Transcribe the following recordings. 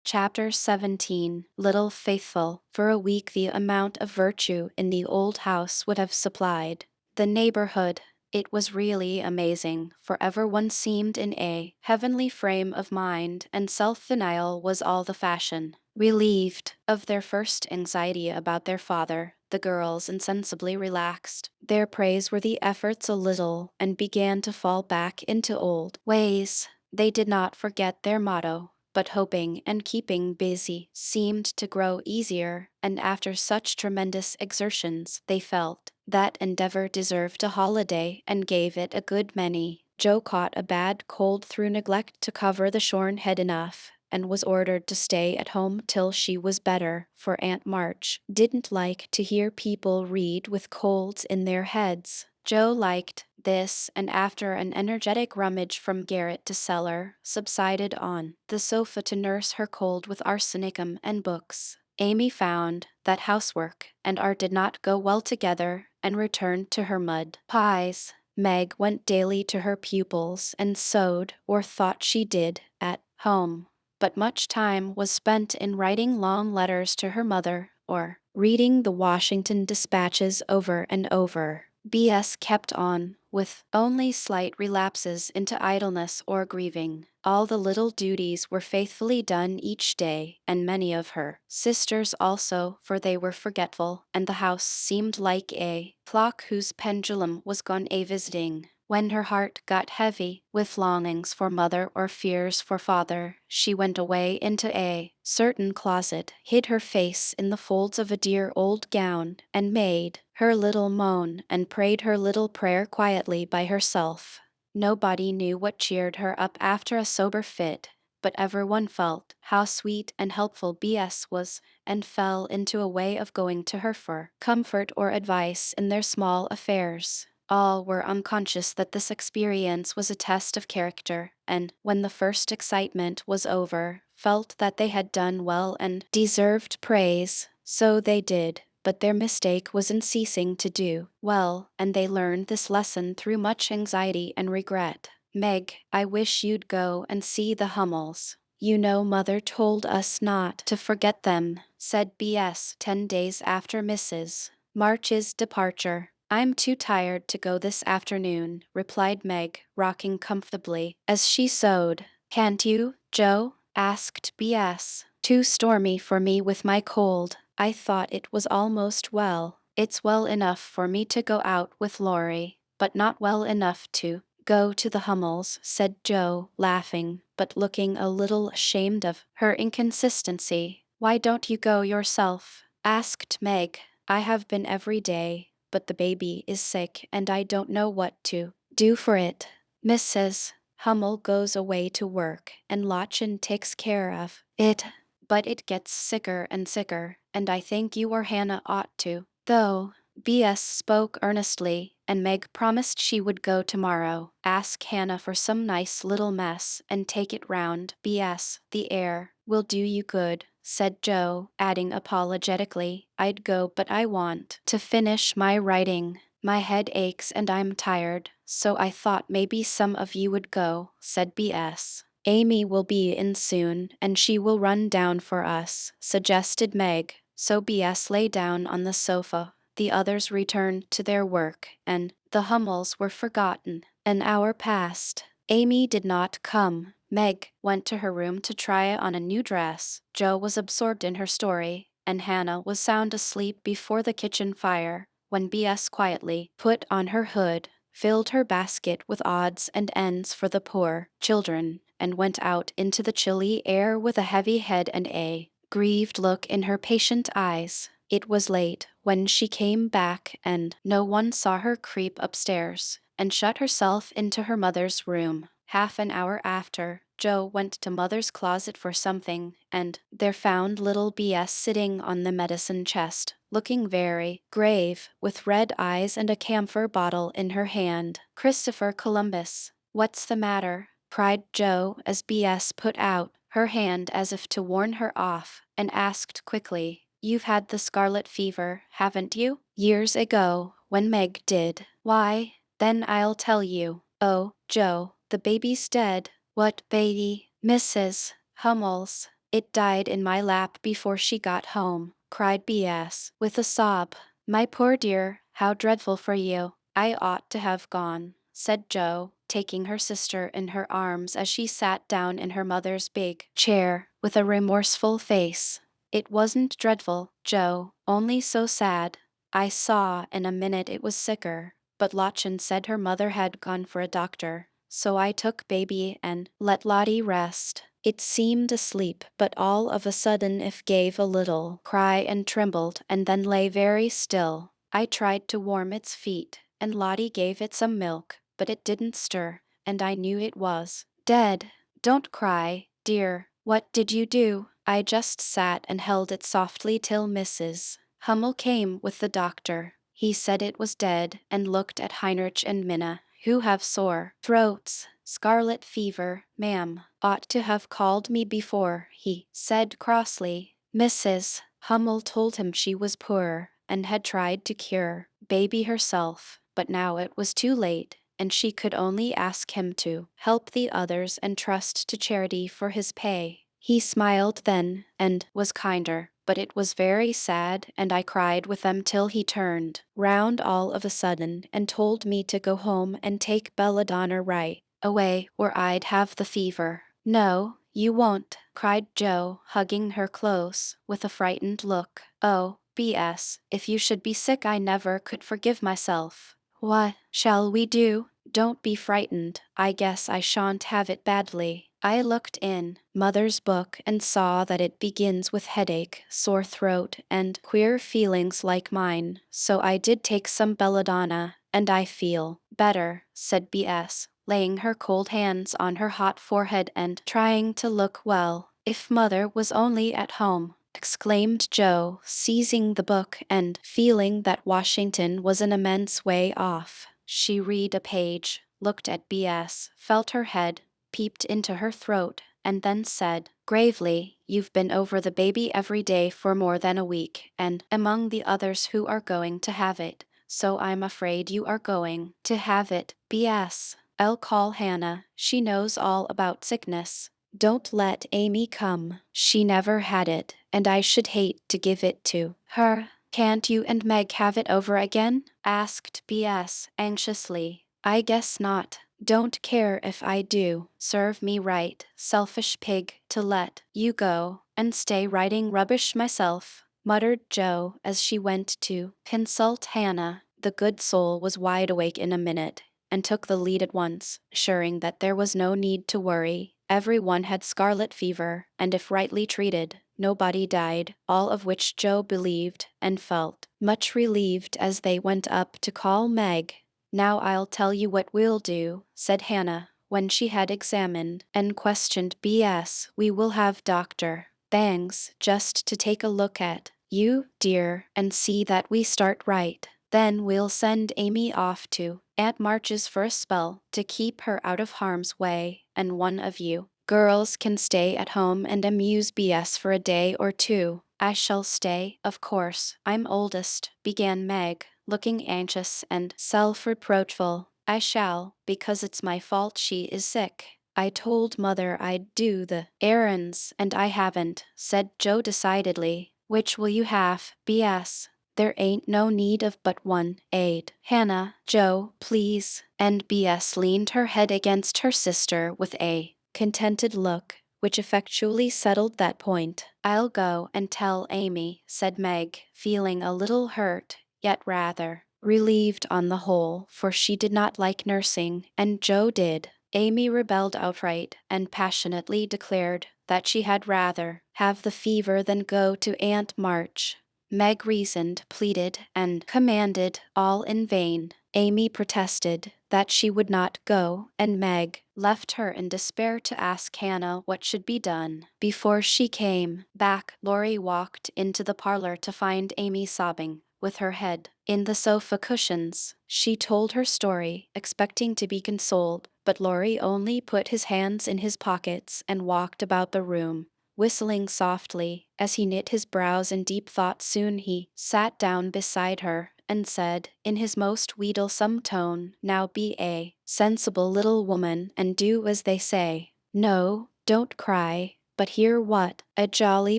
Chapter 17 Little Faithful. For a week, the amount of virtue in the old house would have supplied the neighborhood. It was really amazing, for everyone seemed in a heavenly frame of mind, and self-denial was all the fashion. Relieved of their first anxiety about their father, the girls insensibly relaxed their praiseworthy efforts a little and began to fall back into old ways. They did not forget their motto, but hoping and keeping busy seemed to grow easier, and after such tremendous exertions, they felt that endeavor deserved a holiday and gave it a good many. Joe caught a bad cold through neglect to cover the shorn head enough, and was ordered to stay at home till she was better, for Aunt March didn't like to hear people read with colds in their heads. Joe liked this, and after an energetic rummage from garret to cellar, subsided on the sofa to nurse her cold with arsenicum and books. Amy found that housework and art did not go well together and returned to her mud pies. Meg went daily to her pupils and sewed, or thought she did, at home, but much time was spent in writing long letters to her mother or reading the Washington dispatches over and over. B.S. kept on, with only slight relapses into idleness or grieving. All the little duties were faithfully done each day, and many of her sisters also, for they were forgetful, and the house seemed like a clock whose pendulum was gone a-visiting. When her heart got heavy with longings for mother or fears for father, she went away into a certain closet, hid her face in the folds of a dear old gown, and made her little moan and prayed her little prayer quietly by herself. Nobody knew what cheered her up after a sober fit, but everyone felt how sweet and helpful B.S. was, and fell into a way of going to her for comfort or advice in their small affairs. All were unconscious that this experience was a test of character, and when the first excitement was over, felt that they had done well and deserved praise. So they did, but their mistake was in ceasing to do well, and they learned this lesson through much anxiety and regret. Meg, I wish you'd go and see the Hummels. You know Mother told us not to forget them, said B.S. 10 days after Mrs. March's departure. I'm too tired to go this afternoon, replied Meg, rocking comfortably as she sewed. Can't you, Joe? Asked B.S. Too stormy for me with my cold. I thought it was almost well. It's well enough for me to go out with Laurie, but not well enough to go to the Hummels, said Joe, laughing, but looking a little ashamed of her inconsistency. Why don't you go yourself? Asked Meg. I have been every day, but the baby is sick and I don't know what to do for it. Mrs. Hummel goes away to work and Lottchen takes care of it, but it gets sicker and sicker, and I think you or Hannah ought to. Though, B.S. spoke earnestly, and Meg promised she would go tomorrow. Ask Hannah for some nice little mess and take it round. B.S. The air will do you good, said Joe, adding apologetically, I'd go but I want to finish my writing. My head aches and I'm tired, so I thought maybe some of you would go, said B.S. Amy will be in soon, and she will run down for us, suggested Meg, so B.S. lay down on the sofa. The others returned to their work, and the Hummels were forgotten. An hour passed. Amy did not come. Meg went to her room to try on a new dress. Joe was absorbed in her story, and Hannah was sound asleep before the kitchen fire, when B.S. quietly put on her hood, filled her basket with odds and ends for the poor children, and went out into the chilly air with a heavy head and a grieved look in her patient eyes. It was late when she came back, and no one saw her creep upstairs and shut herself into her mother's room. Half an hour after, Joe went to Mother's closet for something, and there found little B.S. sitting on the medicine chest, looking very grave, with red eyes and a camphor bottle in her hand. Christopher Columbus. What's the matter? Cried Joe as B.S. put out her hand as if to warn her off, and asked quickly, You've had the scarlet fever, haven't you? Years ago, when Meg did. Why, then I'll tell you. Oh, Joe, the baby's dead. What baby? Mrs. Hummels. It died in my lap before she got home, cried B.S. with a sob. My poor dear, how dreadful for you. I ought to have gone, said Jo, taking her sister in her arms as she sat down in her mother's big chair, with a remorseful face. It wasn't dreadful, Jo, only so sad. I saw in a minute it was sicker, but Lottchen said her mother had gone for a doctor, so I took baby and let Lottie rest. It seemed asleep, but all of a sudden it gave a little cry and trembled and then lay very still. I tried to warm its feet, and Lottie gave it some milk, but it didn't stir, and I knew it was dead. Don't cry, dear. What did you do? I just sat and held it softly till Mrs. Hummel came with the doctor. He said it was dead and looked at Heinrich and Minna, who have sore throats. Scarlet fever, ma'am. Ought to have called me before, he said crossly. Mrs. Hummel told him she was poor and had tried to cure baby herself, but now it was too late, and she could only ask him to help the others and trust to charity for his pay. He smiled then, and was kinder, but it was very sad, and I cried with them till he turned round all of a sudden and told me to go home and take belladonna right away, or I'd have the fever. No, you won't, cried Jo, hugging her close, with a frightened look. Oh, B.S., if you should be sick I never could forgive myself. What shall we do? Don't be frightened. I guess I shan't have it badly. I looked in Mother's book and saw that it begins with headache, sore throat, and queer feelings like mine, so I did take some belladonna, and I feel better, said B.S., laying her cold hands on her hot forehead and trying to look well. If Mother was only at home, exclaimed Jo, seizing the book and feeling that Washington was an immense way off. She read a page, looked at B.S., felt her head, peeped into her throat, and then said, gravely, you've been over the baby every day for more than a week, and among the others who are going to have it, so I'm afraid you are going to have it. B.S. I'll call Hannah, she knows all about sickness. Don't let Amy come. She never had it, and I should hate to give it to her. Can't you and Meg have it over again? Asked B.S. anxiously. I guess not. Don't care if I do. Serve me right, selfish pig, to let you go and stay writing rubbish myself, muttered Jo as she went to consult Hannah. The good soul was wide awake in a minute, and took the lead at once, assuring that there was no need to worry. Everyone had scarlet fever, and if rightly treated, nobody died, all of which Jo believed and felt much relieved as they went up to call Meg. Now I'll tell you what we'll do, said Hannah, when she had examined and questioned B.S. We will have Dr. Bangs just to take a look at you, dear, and see that we start right. Then we'll send Amy off to Aunt March's for a spell to keep her out of harm's way, and one of you girls can stay at home and amuse B.S. for a day or two. I shall stay, of course. I'm oldest, began Meg, looking anxious and self-reproachful. I shall, because it's my fault she is sick. I told Mother I'd do the errands, and I haven't, said Jo decidedly. Which will you have, B.S.? There ain't no need of but one aid. Hannah, Jo, please. And B.S. leaned her head against her sister with a contented look, which effectually settled that point. I'll go and tell Amy, said Meg, feeling a little hurt, yet rather relieved on the whole, for she did not like nursing, and Jo did. Amy rebelled outright and passionately declared that she had rather have the fever than go to Aunt March. Meg reasoned, pleaded, and commanded, all in vain. Amy protested that she would not go, and Meg left her in despair to ask Hannah what should be done. Before she came back, Laurie walked into the parlor to find Amy sobbing, with her head in the sofa cushions. She told her story, expecting to be consoled, but Laurie only put his hands in his pockets and walked about the room, whistling softly. As he knit his brows in deep thought, soon he sat down beside her and said, in his most wheedlesome tone, now be a sensible little woman and do as they say. No, don't cry. But hear what a jolly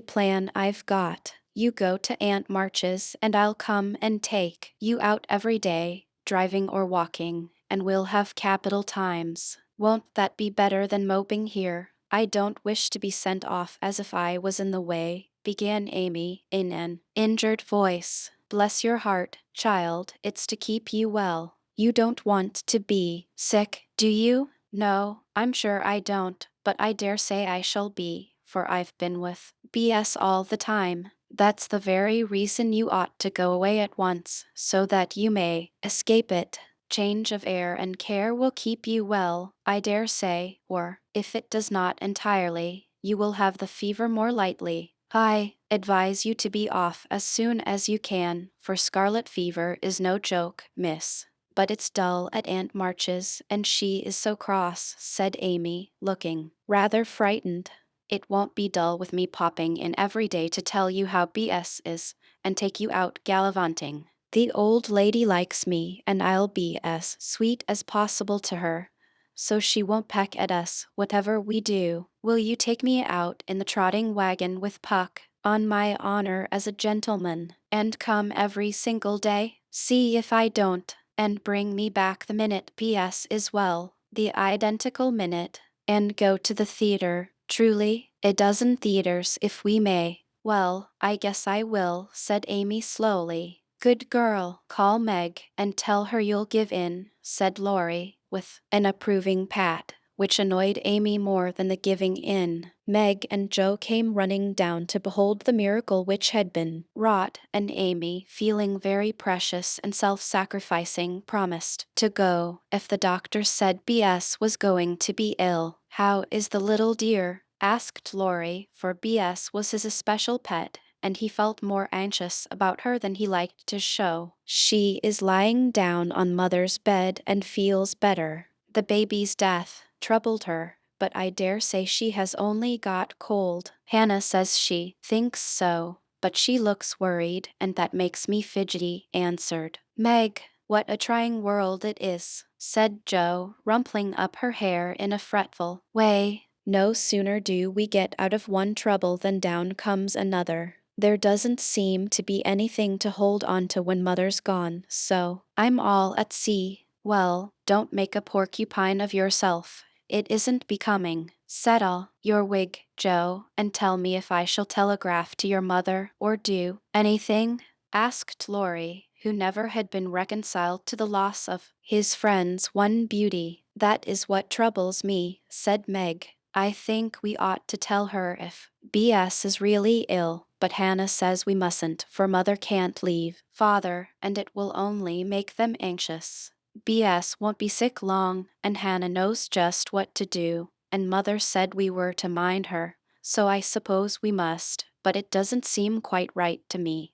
plan I've got. You go to Aunt March's and I'll come and take you out every day, driving or walking, and we'll have capital times. Won't that be better than moping here? I don't wish to be sent off as if I was in the way, began Amy in an injured voice. Bless your heart, child, it's to keep you well. You don't want to be sick, do you? No, I'm sure I don't, but I dare say I shall be, for I've been with BS all the time. That's the very reason you ought to go away at once, so that you may escape it. Change of air and care will keep you well, I dare say, or, if it does not entirely, you will have the fever more lightly. I advise you to be off as soon as you can, for scarlet fever is no joke, miss. But it's dull at Aunt March's, and she is so cross, said Amy, looking rather frightened. It won't be dull with me popping in every day to tell you how BS is, and take you out gallivanting. The old lady likes me, and I'll be as sweet as possible to her, so she won't peck at us, whatever we do. Will you take me out in the trotting wagon with Puck, on my honor as a gentleman, and come every single day? See if I don't, and bring me back the minute PS is well, the identical minute, and go to the theater, truly, a dozen theaters if we may. Well, I guess I will, said Amy slowly. Good girl, call Meg and tell her you'll give in, said Laurie, with an approving pat, which annoyed Amy more than the giving in. Meg and Joe came running down to behold the miracle which had been wrought, and Amy, feeling very precious and self-sacrificing, promised to go if the doctor said BS was going to be ill. How is the little dear? Asked Laurie, for BS was his especial pet, and he felt more anxious about her than he liked to show. She is lying down on mother's bed and feels better. The baby's death troubled her, but I dare say she has only got cold. Hannah says she thinks so, but she looks worried, and that makes me fidgety, answered Meg. What a trying world it is, said Joe, rumpling up her hair in a fretful way. No sooner do we get out of one trouble than down comes another. There doesn't seem to be anything to hold on to when mother's gone, so I'm all at sea. Well, don't make a porcupine of yourself. It isn't becoming. Settle your wig, Joe, and tell me if I shall telegraph to your mother or do anything? Asked Laurie, who never had been reconciled to the loss of his friend's one beauty. That is what troubles me, said Meg. I think we ought to tell her if BS is really ill, but Hannah says we mustn't, for mother can't leave father, and it will only make them anxious. BS won't be sick long, and Hannah knows just what to do, and mother said we were to mind her, so I suppose we must, but it doesn't seem quite right to me.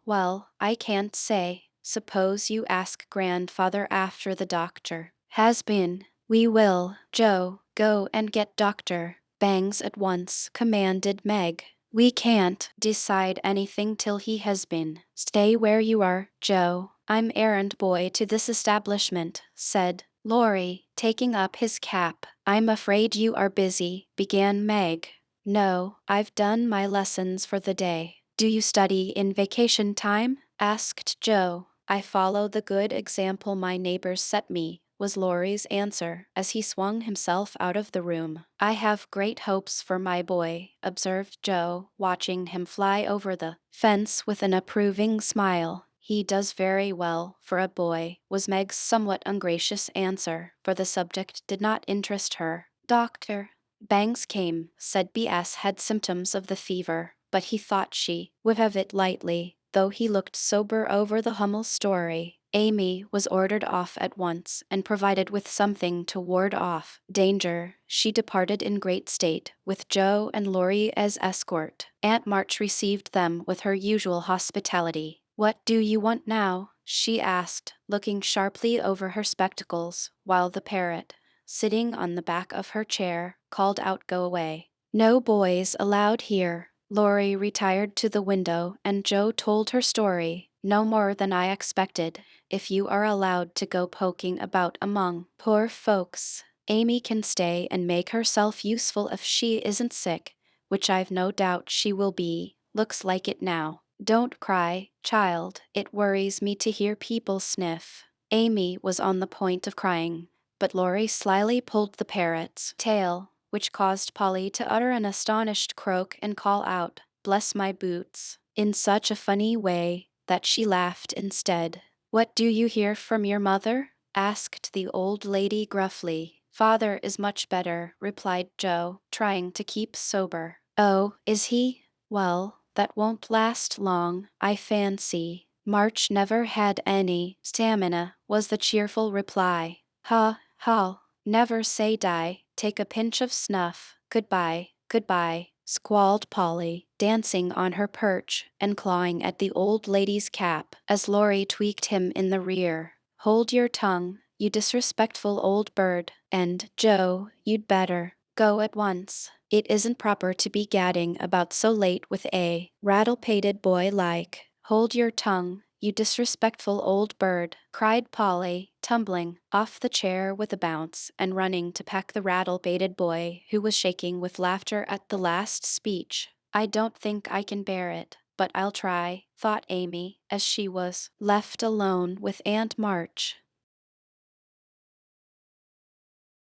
Well, I can't say. Suppose you ask grandfather after the doctor has been. We will, Joe, go and get Dr. Bangs at once, commanded Meg. We can't decide anything till he has been. Stay where you are, Joe. I'm errand boy to this establishment, said Laurie, taking up his cap. I'm afraid you are busy, began Meg. No, I've done my lessons for the day. Do you study in vacation time? Asked Joe. I follow the good example my neighbors set me, was Laurie's answer, as he swung himself out of the room. I have great hopes for my boy, observed Joe, watching him fly over the fence with an approving smile. He does very well for a boy, was Meg's somewhat ungracious answer, for the subject did not interest her. Doctor Bangs came, said B.S. had symptoms of the fever, but he thought she would have it lightly, though he looked sober over the Hummel story. Amy was ordered off at once and provided with something to ward off danger. She departed in great state, with Joe and Laurie as escort. Aunt March received them with her usual hospitality. What do you want now? She asked, looking sharply over her spectacles, while the parrot, sitting on the back of her chair, called out, "Go away. No boys allowed here." Laurie retired to the window, and Joe told her story. No more than I expected. If you are allowed to go poking about among poor folks, Amy can stay and make herself useful if she isn't sick, which I've no doubt she will be. Looks like it now. Don't cry, child. It worries me to hear people sniff. Amy was on the point of crying, but Laurie slyly pulled the parrot's tail, which caused Polly to utter an astonished croak and call out, "Bless my boots," in such a funny way that she laughed instead. "What do you hear from your mother?" asked the old lady gruffly. "Father is much better," replied Joe, trying to keep sober. "Oh, is he? Well, that won't last long, I fancy. March never had any stamina," was the cheerful reply. "Ha, ha, never say die. Take a pinch of snuff. Goodbye, goodbye," squalled Polly, dancing on her perch and clawing at the old lady's cap as Laurie tweaked him in the rear. "Hold your tongue, you disrespectful old bird, and, Joe, you'd better go at once. It isn't proper to be gadding about so late with a rattle-pated boy like." "Hold your tongue, you disrespectful old bird," cried Polly, tumbling off the chair with a bounce and running to peck the rattle-pated boy, who was shaking with laughter at the last speech. "I don't think I can bear it, but I'll try," thought Amy, as she was left alone with Aunt March.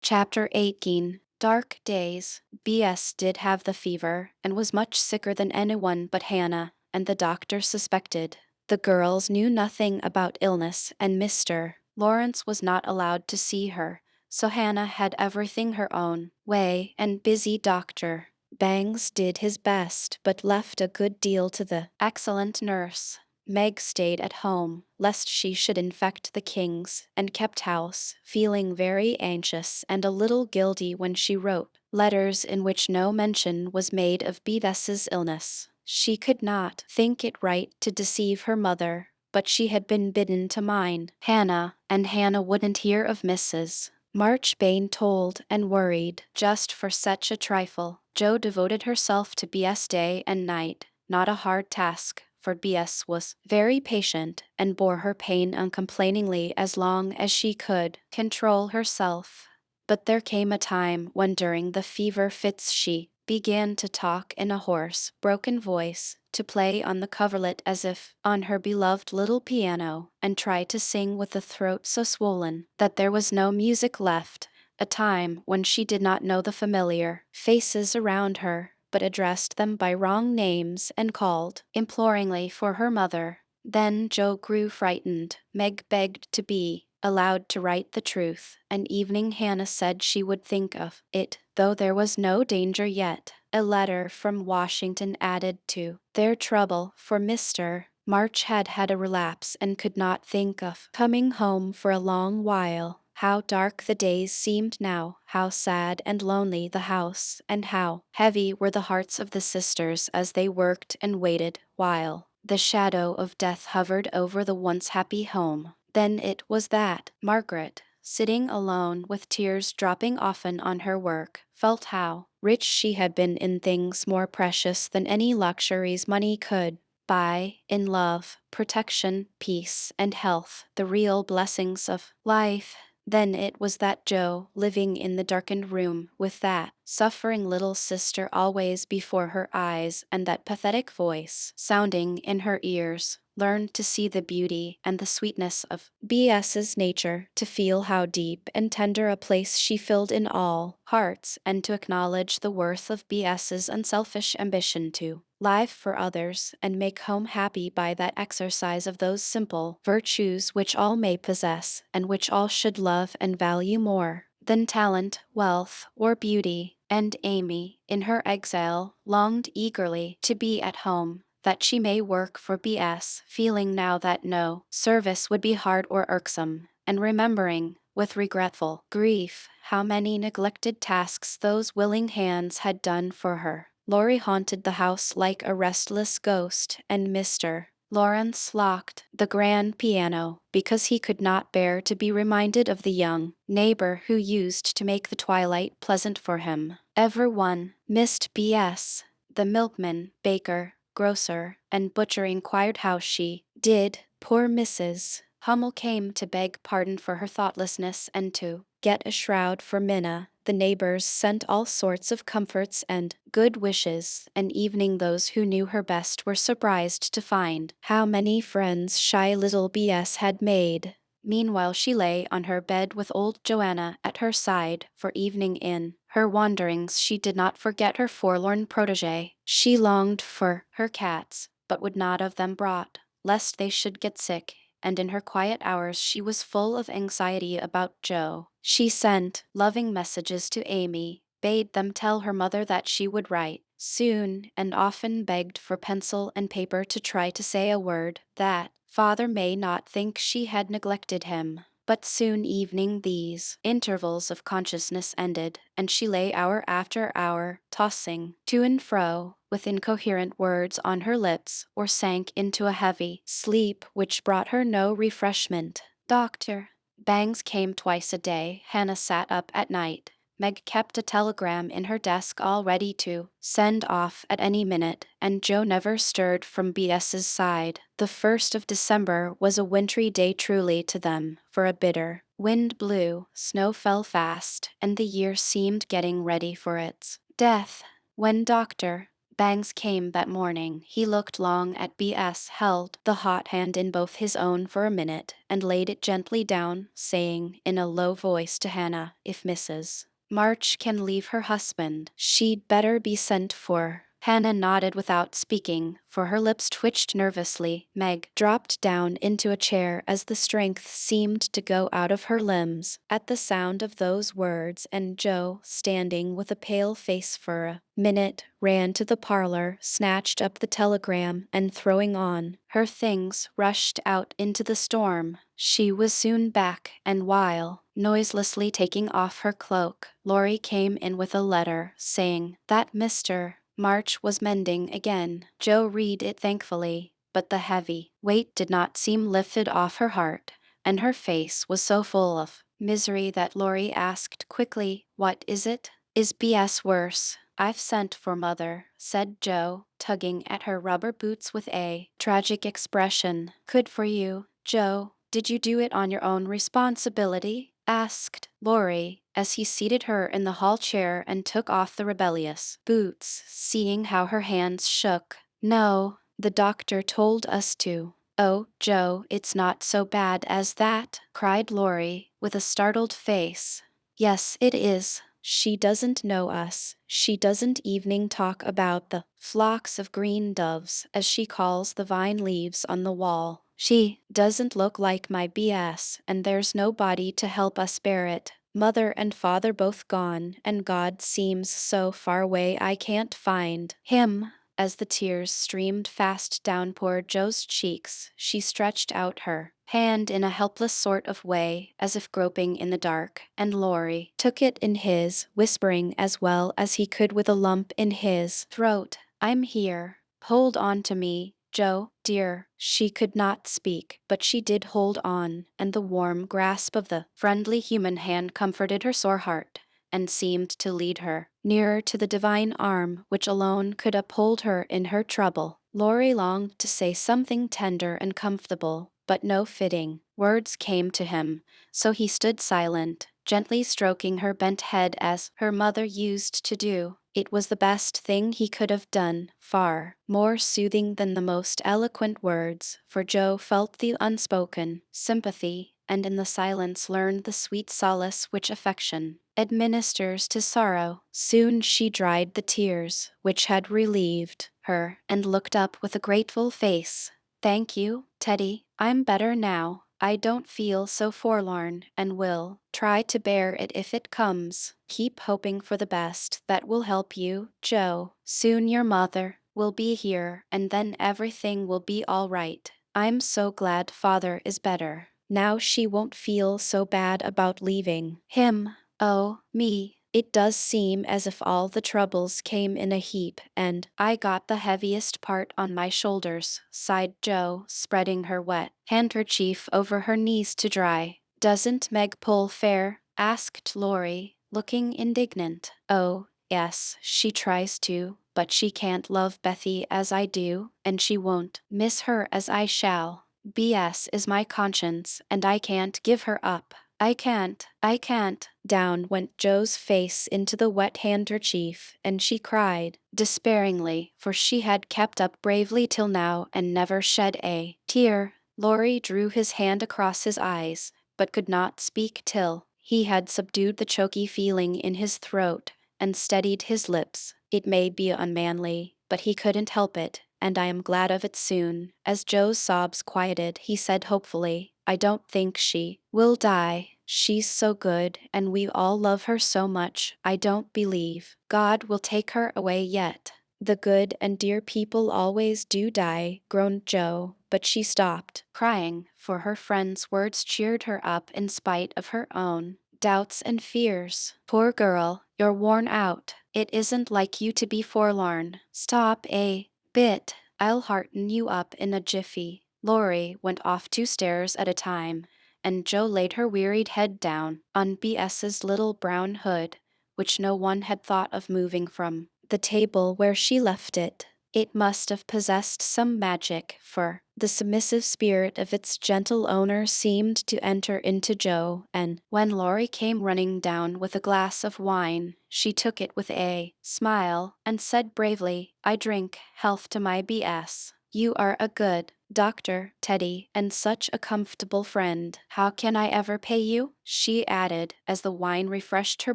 Chapter 18. Dark Days. B.S. did have the fever, and was much sicker than anyone but Hannah, and the doctor suspected. The girls knew nothing about illness, and Mr. Lawrence was not allowed to see her, so Hannah had everything her own way, and busy Dr. Bangs did his best, but left a good deal to the excellent nurse. Meg stayed at home, lest she should infect the Kings, and kept house, feeling very anxious and a little guilty when she wrote letters in which no mention was made of Bess's illness. She could not think it right to deceive her mother, but she had been bidden to mind Hannah, and Hannah wouldn't hear of Mrs. Marchbane told and worried just for such a trifle. Jo devoted herself to B.S. day and night, not a hard task, for B.S. was very patient and bore her pain uncomplainingly as long as she could control herself. But there came a time when during the fever fits she began to talk in a hoarse, broken voice, to play on the coverlet as if on her beloved little piano, and try to sing with a throat so swollen that there was no music left, a time when she did not know the familiar faces around her, but addressed them by wrong names and called imploringly for her mother. Then Jo grew frightened. Meg begged to be allowed to write the truth, and evening Hannah said she would think of it, though there was no danger yet. A letter from Washington added to their trouble, for Mr. March had had a relapse and could not think of coming home for a long while. How dark the days seemed now, how sad and lonely the house, and how heavy were the hearts of the sisters as they worked and waited, while the shadow of death hovered over the once happy home. Then it was that Margaret, sitting alone with tears dropping often on her work, felt how rich she had been in things more precious than any luxuries money could buy, in love, protection, peace, and health, the real blessings of life. Then it was that Jo, living in the darkened room with that suffering little sister always before her eyes and that pathetic voice sounding in her ears, learned to see the beauty and the sweetness of B.S.'s nature, to feel how deep and tender a place she filled in all hearts, and to acknowledge the worth of B.S.'s unselfish ambition to live for others and make home happy by that exercise of those simple virtues which all may possess, and which all should love and value more than talent, wealth, or beauty. And Amy, in her exile, longed eagerly to be at home, that she may work for B.S., feeling now that no service would be hard or irksome, and remembering, with regretful grief, how many neglected tasks those willing hands had done for her. Laurie haunted the house like a restless ghost, and Mr. Lawrence locked the grand piano, because he could not bear to be reminded of the young neighbor who used to make the twilight pleasant for him. Everyone missed B.S. The milkman, baker, grocer, and butcher inquired how she did. Poor Mrs. Hummel came to beg pardon for her thoughtlessness and to get a shroud for Minna. The neighbors sent all sorts of comforts and good wishes, and evening those who knew her best were surprised to find how many friends shy little B.S. had made. Meanwhile she lay on her bed with old Joanna at her side, for evening in her wanderings she did not forget her forlorn protégé. She longed for her cats, but would not have them brought, lest they should get sick, and in her quiet hours she was full of anxiety about Joe. She sent loving messages to Amy, bade them tell her mother that she would write soon, and often begged for pencil and paper to try to say a word, that father may not think she had neglected him. But soon evening these intervals of consciousness ended, and she lay hour after hour, tossing to and fro, with incoherent words on her lips, or sank into a heavy sleep which brought her no refreshment. Doctor Bangs came twice a day. Hannah sat up at night. Meg kept a telegram in her desk all ready to send off at any minute, and Joe never stirred from B.S.'s side. The 1st of December was a wintry day truly to them, for a bitter wind blew, snow fell fast, and the year seemed getting ready for its death. When Dr. Bangs came that morning, he looked long at B.S., held the hot hand in both his own for a minute, and laid it gently down, saying in a low voice to Hannah, if Mrs. March can leave her husband, she'd better be sent for. Hannah nodded without speaking, for her lips twitched nervously. Meg dropped down into a chair as the strength seemed to go out of her limbs at the sound of those words, and Joe, standing with a pale face for a minute, ran to the parlor, snatched up the telegram, and throwing on her things, rushed out into the storm. She was soon back, and while noiselessly taking off her cloak, Laurie came in with a letter, saying that Mr. March was mending again. Joe read it thankfully, but the heavy weight did not seem lifted off her heart, and her face was so full of misery that Laurie asked quickly, "What is it? Is B.S. worse?" "I've sent for Mother," said Joe, tugging at her rubber boots with a tragic expression. "Good for you, Joe. Did you do it on your own responsibility?" asked Laurie, as he seated her in the hall chair and took off the rebellious boots, seeing how her hands shook. "No, the doctor told us to." "Oh, Joe, it's not so bad as that," cried Laurie, with a startled face. "Yes, it is. She doesn't know us. She doesn't even talk about the flocks of green doves, as she calls the vine leaves on the wall. She doesn't look like my B.S., and there's nobody to help us bear it. Mother and father both gone, and God seems so far away I can't find him." As the tears streamed fast down poor Joe's cheeks, she stretched out her hand in a helpless sort of way, as if groping in the dark, and Laurie took it in his, whispering as well as he could with a lump in his throat, "I'm here. Hold on to me, Joe, dear." She could not speak, but she did hold on, and the warm grasp of the friendly human hand comforted her sore heart, and seemed to lead her nearer to the divine arm which alone could uphold her in her trouble. Laurie longed to say something tender and comfortable, but no fitting words came to him, so he stood silent, gently stroking her bent head as her mother used to do. It was the best thing he could have done, far more soothing than the most eloquent words, for Joe felt the unspoken sympathy, and in the silence learned the sweet solace which affection administers to sorrow. Soon she dried the tears which had relieved her, and looked up with a grateful face. "Thank you, Teddy. I'm better now. I don't feel so forlorn, and will try to bear it if it comes. Keep hoping for the best. That will help you, Joe. Soon your mother will be here, and then everything will be all right. I'm so glad father is better. Now she won't feel so bad about leaving him. Oh, me. It does seem as if all the troubles came in a heap, and I got the heaviest part on my shoulders," sighed Joe, spreading her wet handkerchief over her knees to dry. "Doesn't Meg pull fair?" asked Laurie, looking indignant. "Oh, yes, she tries to, but she can't love Bethy as I do, and she won't miss her as I shall." BS is my conscience, and I can't give her up. I can't. Down went Joe's face into the wet handkerchief, and she cried, despairingly, for she had kept up bravely till now and never shed a tear. Laurie drew his hand across his eyes, but could not speak till he had subdued the choky feeling in his throat and steadied his lips. It may be unmanly, but he couldn't help it, and I am glad of it soon. As Joe's sobs quieted, he said hopefully, I don't think she will die. She's so good, and we all love her so much. I don't believe God will take her away yet. The good and dear people always do die, groaned Joe, but she stopped crying, for her friend's words cheered her up in spite of her own doubts and fears. Poor girl, you're worn out. It isn't like you to be forlorn. Stop a bit. I'll hearten you up in a jiffy. Laurie went off 2 stairs at a time, and Joe laid her wearied head down on BS's little brown hood, which no one had thought of moving from the table where she left it. It must have possessed some magic, for the submissive spirit of its gentle owner seemed to enter into Joe, and when Laurie came running down with a glass of wine, she took it with a smile and said bravely, I drink health to my BS. You are a good doctor, Teddy, and such a comfortable friend. How can I ever pay you? She added, as the wine refreshed her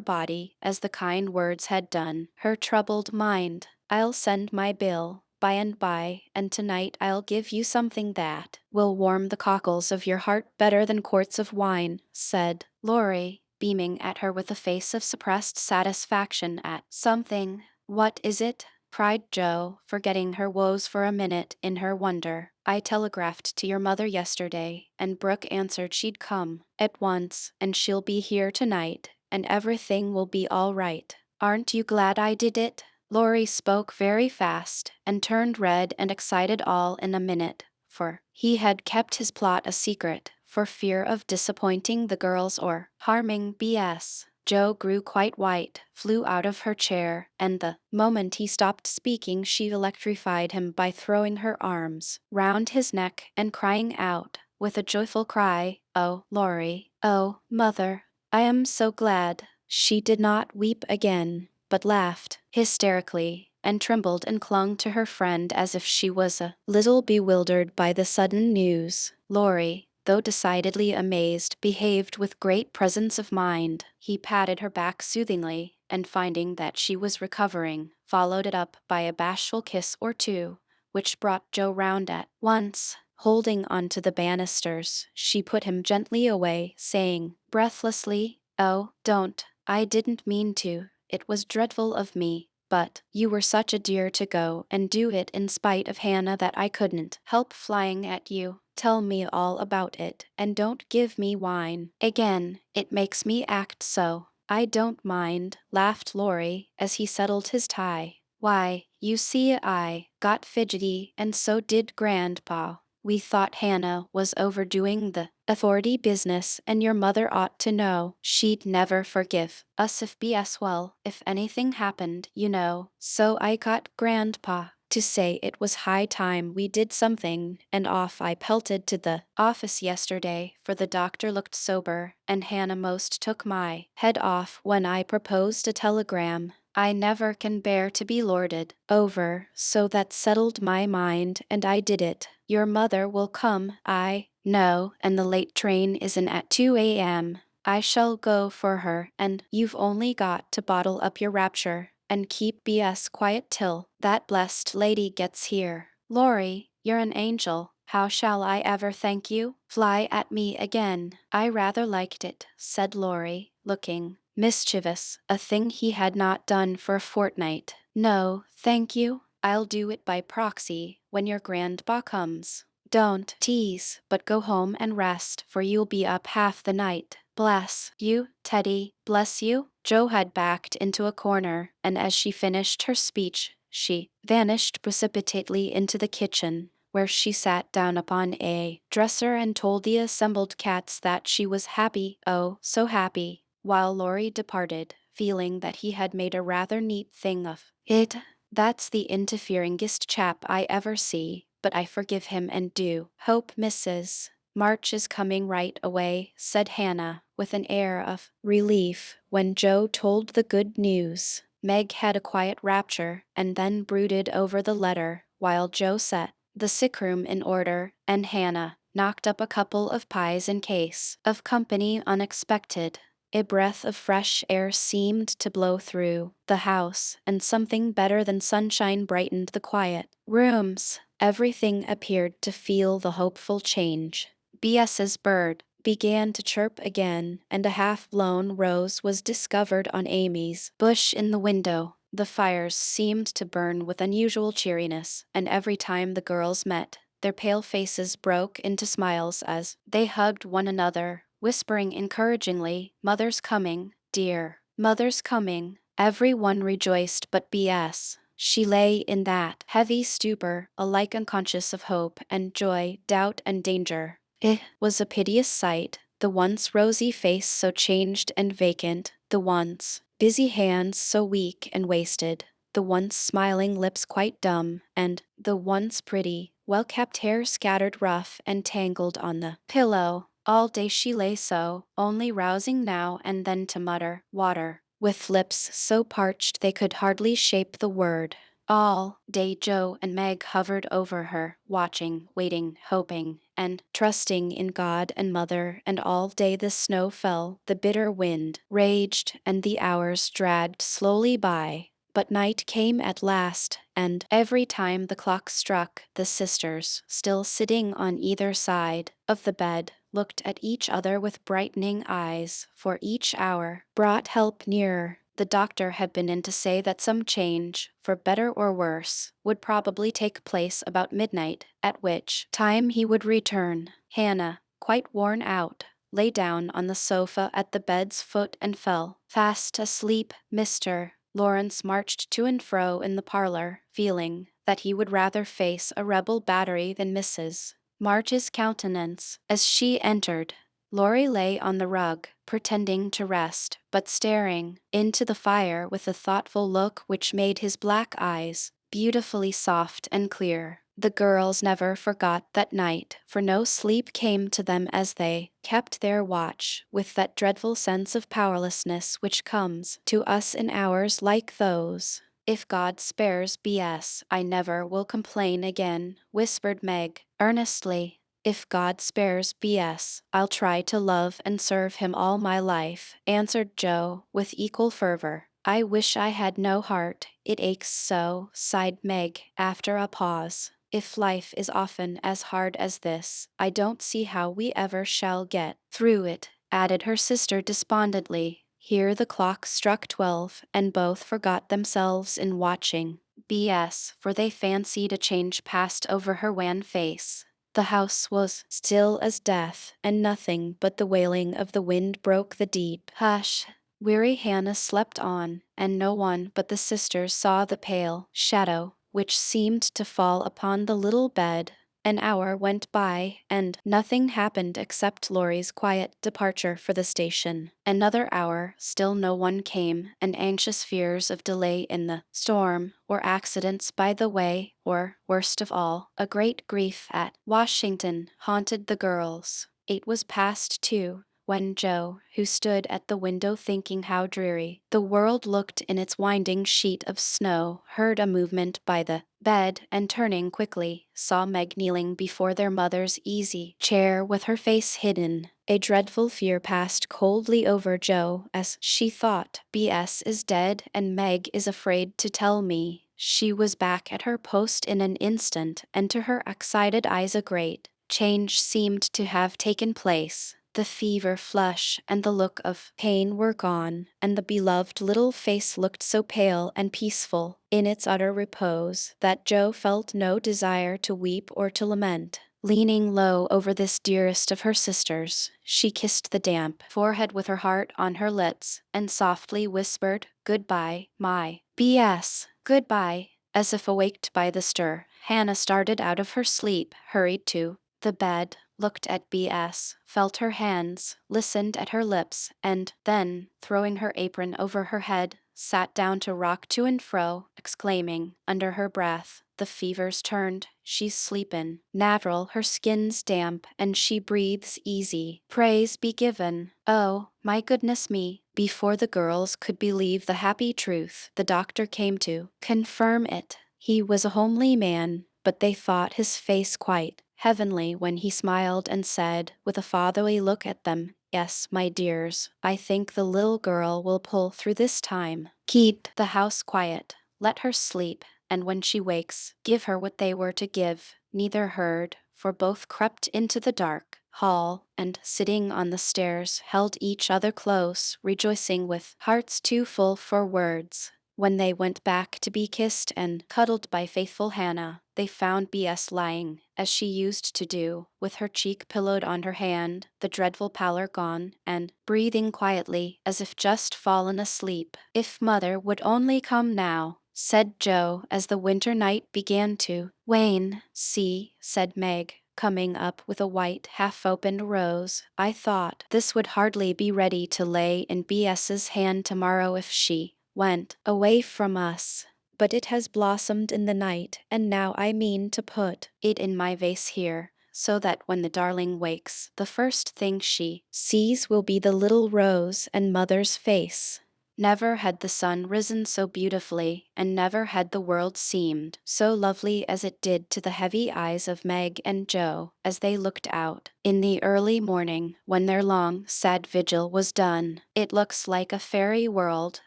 body as the kind words had done her troubled mind. I'll send my bill by and by, and tonight I'll give you something that will warm the cockles of your heart better than quarts of wine, said Laurie, beaming at her with a face of suppressed satisfaction at something. What is it? Cried Joe, forgetting her woes for a minute in her wonder. I telegraphed to your mother yesterday, and Brooke answered she'd come at once, and she'll be here tonight, and everything will be all right. Aren't you glad I did it? Laurie spoke very fast, and turned red and excited all in a minute, for he had kept his plot a secret, for fear of disappointing the girls or harming BS. Joe grew quite white, flew out of her chair, and the moment he stopped speaking she electrified him by throwing her arms round his neck and crying out, with a joyful cry, Oh, Laurie, oh, mother, I am so glad. She did not weep again, but laughed hysterically, and trembled and clung to her friend as if she was a little bewildered by the sudden news. Laurie, though decidedly amazed, behaved with great presence of mind. He patted her back soothingly, and finding that she was recovering, followed it up by a bashful kiss or two, which brought Joe round at once. Holding on to the banisters, she put him gently away, saying breathlessly, Oh, don't. I didn't mean to. It was dreadful of me, but you were such a dear to go and do it in spite of Hannah that I couldn't help flying at you. Tell me all about it, and don't give me wine again. It makes me act so. I don't mind, laughed Laurie, as he settled his tie. Why, you see I got fidgety, and so did Grandpa. We thought Hannah was overdoing the authority business, and your mother ought to know. She'd never forgive us if BS well, if anything happened, you know. So I got Grandpa to say it was high time we did something, and off I pelted to the office yesterday, for the doctor looked sober, and Hannah most took my head off when I proposed a telegram. I never can bear to be lorded over, so that settled my mind, and I did it. Your mother will come, I know, and the late train isn't at 2 a.m. I shall go for her, and you've only got to bottle up your rapture and keep BS quiet till that blessed lady gets here. Laurie, you're an angel. How shall I ever thank you? Fly at me again. I rather liked it, said Laurie, looking mischievous, a thing he had not done for a fortnight. No, thank you. I'll do it by proxy when your grandpa comes. Don't tease, but go home and rest, for you'll be up half the night. Bless you, Teddy, bless you. Joe had backed into a corner, and as she finished her speech, she vanished precipitately into the kitchen, where she sat down upon a dresser and told the assembled cats that she was happy, oh, so happy, while Laurie departed, feeling that he had made a rather neat thing of it. That's the interferingest chap I ever see. but I forgive him and do hope Mrs. March is coming right away, said Hannah, with an air of relief when Joe told the good news. Meg had a quiet rapture and then brooded over the letter while Joe set the sick room in order and Hannah knocked up a couple of pies in case of company unexpected. A breath of fresh air seemed to blow through the house, and something better than sunshine brightened the quiet rooms. Everything appeared to feel the hopeful change. B.S.'s bird began to chirp again, and a half-blown rose was discovered on Amy's bush in the window. The fires seemed to burn with unusual cheeriness, and every time the girls met, their pale faces broke into smiles as they hugged one another, whispering encouragingly, "Mother's coming, dear. Mother's coming." Everyone rejoiced but B.S. She lay in that heavy stupor, alike unconscious of hope and joy, doubt and danger. It was a piteous sight, the once rosy face so changed and vacant, the once busy hands so weak and wasted, the once smiling lips quite dumb, and the once pretty, well-kept hair scattered rough and tangled on the pillow. All day she lay so, only rousing now and then to mutter, "Water," with lips so parched they could hardly shape the word. All day Joe and Meg hovered over her, watching, waiting, hoping, and trusting in God and Mother, and all day the snow fell, the bitter wind raged, and the hours dragged slowly by. But night came at last, and every time the clock struck, the sisters, still sitting on either side of the bed, looked at each other with brightening eyes, for each hour brought help nearer. The doctor had been in to say that some change, for better or worse, would probably take place about midnight, at which time he would return. Hannah, quite worn out, lay down on the sofa at the bed's foot and fell fast asleep. Mr. Lawrence marched to and fro in the parlor, feeling that he would rather face a rebel battery than Mrs. March's countenance as she entered. Laurie lay on the rug, pretending to rest, but staring into the fire with a thoughtful look which made his black eyes beautifully soft and clear. The girls never forgot that night, for no sleep came to them as they kept their watch, with that dreadful sense of powerlessness which comes to us in hours like those. "If God spares B.S., I never will complain again," whispered Meg, earnestly. "If God spares B.S., I'll try to love and serve him all my life," answered Joe, with equal fervor. "I wish I had no heart, it aches so," sighed Meg, after a pause. "If life is often as hard as this, I don't see how we ever shall get through it," added her sister despondently. Here the clock struck 12, and both forgot themselves in watching B.S., for they fancied a change passed over her wan face. The house was still as death, and nothing but the wailing of the wind broke the deep hush. Weary Hannah slept on, and no one but the sisters saw the pale shadow which seemed to fall upon the little bed. An hour went by, and nothing happened except Laurie's quiet departure for the station. Another hour, still no one came, and anxious fears of delay in the storm, or accidents by the way, or, worst of all, a great grief at Washington, haunted the girls. 8 was past 2, when Joe, who stood at the window thinking how dreary the world looked in its winding sheet of snow, heard a movement by the bed, and turning quickly, saw Meg kneeling before their mother's easy chair with her face hidden. A dreadful fear passed coldly over Joe as she thought, "B.S. is dead and Meg is afraid to tell me." She was back at her post in an instant, and to her excited eyes a great change seemed to have taken place. The fever flush and the look of pain were gone, and the beloved little face looked so pale and peaceful in its utter repose that Joe felt no desire to weep or to lament. Leaning low over this dearest of her sisters, she kissed the damp forehead with her heart on her lips, and softly whispered, "Goodbye, my B.S. Goodbye." As if awaked by the stir, Hannah started out of her sleep, hurried to the bed, looked at B.S., felt her hands, listened at her lips, and then, throwing her apron over her head, sat down to rock to and fro, exclaiming, under her breath, "The fever's turned, she's sleepin'. Natural, her skin's damp, and she breathes easy. Praise be given. Oh, my goodness me." Before the girls could believe the happy truth, the doctor came to confirm it. He was a homely man, but they thought his face quite heavenly when he smiled and said, with a fatherly look at them, "Yes, my dears, I think the little girl will pull through this time. Keep the house quiet, let her sleep, and when she wakes, give her what they were to give." Neither heard, for both crept into the dark hall, and sitting on the stairs, held each other close, rejoicing with hearts too full for words. When they went back to be kissed and cuddled by faithful Hannah, they found B.S. lying, as she used to do, with her cheek pillowed on her hand, the dreadful pallor gone, and breathing quietly, as if just fallen asleep. "If mother would only come now," said Joe, as the winter night began to wane. "See," said Meg, coming up with a white, half-opened rose. "I thought this would hardly be ready to lay in B.S.'s hand tomorrow if she went away from us. But it has blossomed in the night, and now I mean to put it in my vase here, so that when the darling wakes, the first thing she sees will be the little rose and mother's face." Never had the sun risen so beautifully, and never had the world seemed so lovely as it did to the heavy eyes of Meg and Joe as they looked out in the early morning when their long, sad vigil was done. "It looks like a fairy world,"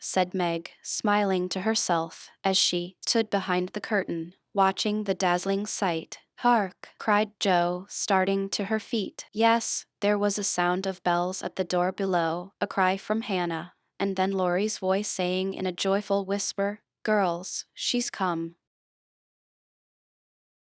said Meg, smiling to herself as she stood behind the curtain, watching the dazzling sight. "Hark!" cried Joe, starting to her feet. Yes, there was a sound of bells at the door below, a cry from Hannah, and then Laurie's voice saying in a joyful whisper, "Girls, she's come."